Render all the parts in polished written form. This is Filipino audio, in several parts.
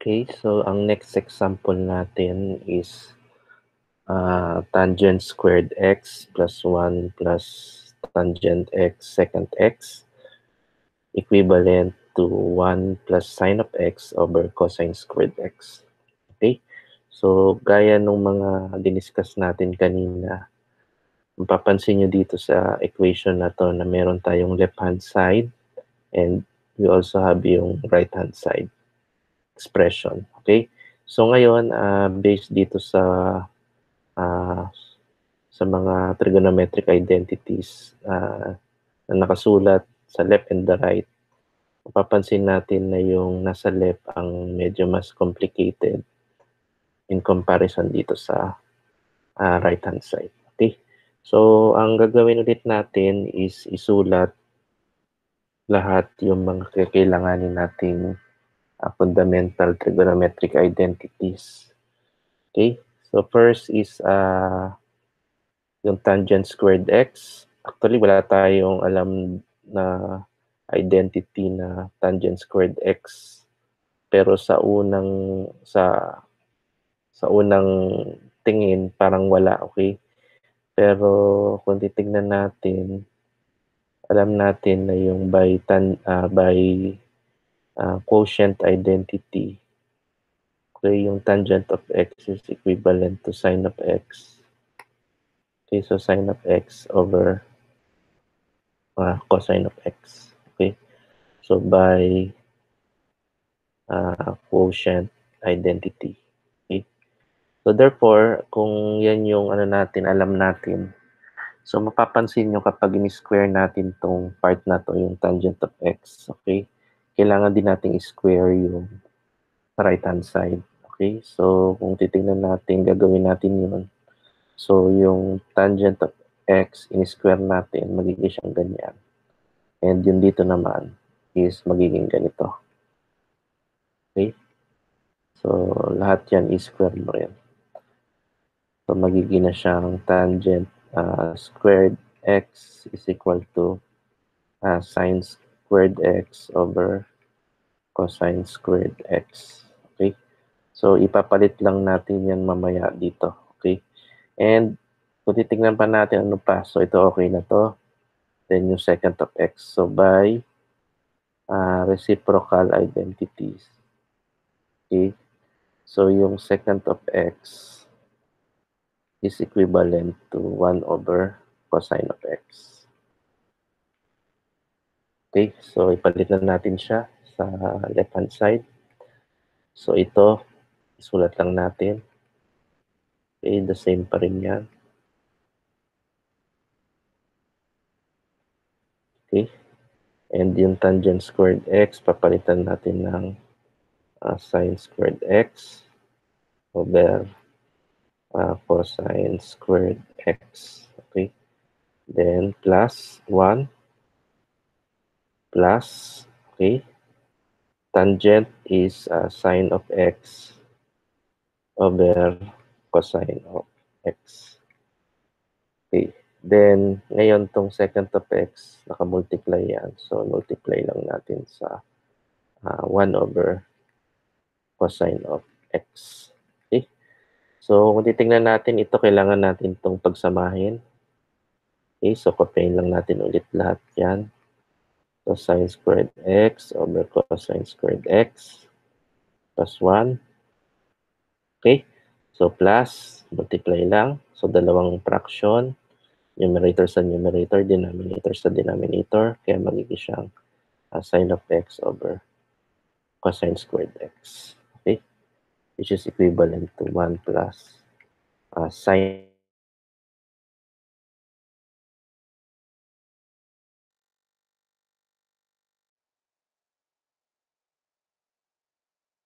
Okay, so ang next example natin is tangent squared x plus 1 plus tangent x secant x equivalent to 1 plus sine of x over cosine squared x. Okay, so gaya nung mga diniscuss natin kanina, mapapansin nyo dito sa equation na to na meron tayong left hand side and we also have yung right hand side expression. Okay, so ngayon based dito uh, sa mga trigonometric identities na nakasulat sa left and the right, mapapansin natin na yung nasa left ang medyo mas complicated in comparison dito sa right hand side. Okay, so ang gagawin ulit natin is isulat lahat yung mga kailanganin nating fundamental trigonometric identities. Okay, so first is yung tangent squared x. Actually, wala tayong alam na identity na tangent squared x. Pero sa unang tingin parang wala, okay? Pero kung titingnan natin, alam natin na yung by quotient identity, okay, yung tangent of x is equivalent to sine of x. Okay, so sine of x over cosine of x. Okay, so by quotient identity. Okay, so therefore, kung yan yung ano natin, alam natin, so mapapansin nyo kapag in-square natin tong part na to, yung tangent of x, okay, kailangan din natin i-square yung right hand side. Okay, so kung titingnan natin, gagawin natin yun. So yung tangent of x, in-square natin, magiging siyang ganyan. And yung dito naman is magiging ganito. Okay? So, lahat yan is-square mo rin. So, magiging na siyang tangent squared x is equal to sine squared x over cosine squared x. Okay? So, ipapalit lang natin yan mamaya dito. Okay? And, kung titignan pa natin ano pa. So, ito okay na to. Then, yung second of x. So, by reciprocal identities. Okay? So, yung second of x is equivalent to 1 over cosine of x. Okay? So, ipalit na natin siya sa left-hand side. So, ito, isulat lang natin. Okay? The same pa rin yan. Okay? And yung tangent squared x, papalitan natin ng sine squared x over cosine squared x. Okay? Then, plus 1 plus, okay? Tangent is sine of x over cosine of x. Okay. Then, ngayon tong second of x, nakamultiply yan. So, multiply lang natin sa 1 over cosine of x. Okay. So, kung titingnan natin, ito kailangan natin itong pagsamahin. Okay. So, copyin lang natin ulit lahat yan. So, sine squared x over cosine squared x plus 1. Okay. So, plus, multiply lang. So, dalawang fraction. Numerator sa numerator, denominator sa denominator. Kaya magiging siyang sine of x over cosine squared x. Okay? Which is equivalent to 1 plus sine.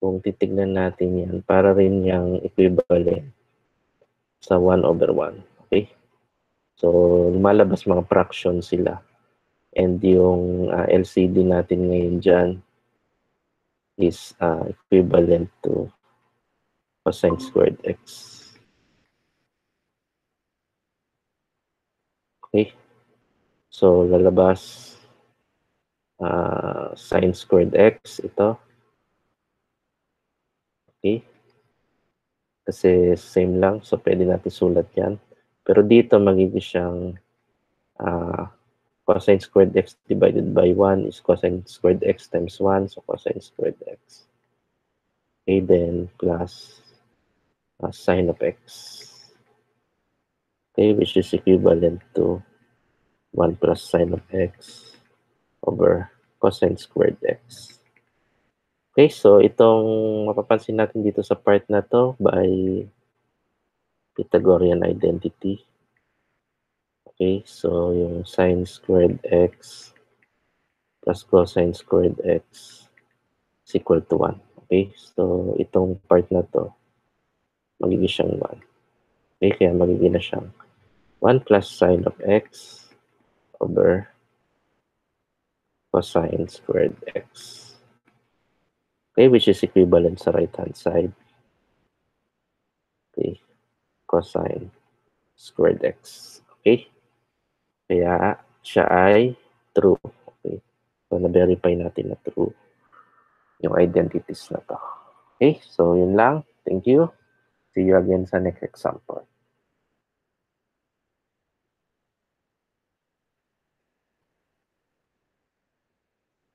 Kung titignan natin yan, para rin yung equivalent sa 1 over 1. Okay? So, lumalabas mga fraction sila. And yung LCD natin ngayon dyan is equivalent to cosine squared x. Okay? So, lalabas sine squared x, ito. Okay? Kasi same lang, so pwede natin sulat yan. Pero dito magiging siyang cosine squared x divided by 1 is cosine squared x times 1, so cosine squared x. Okay, then plus sine of x. Okay, which is equivalent to 1 plus sine of x over cosine squared x. Okay, so itong mapapansin natin dito sa part na to by Pythagorean identity. Okay, so yung sine squared x plus cosine squared x is equal to 1. Okay, so itong part na to, magiging siyang 1. Okay, kaya magiging na siyang 1 plus sine of x over cosine squared x. Okay, which is equivalent sa right-hand side. Okay, cosine squared x. Okay, kaya siya ay true. Okay, so na-verify natin na true yung identities na to. Okay, so yun lang. Thank you. See you again sa next example.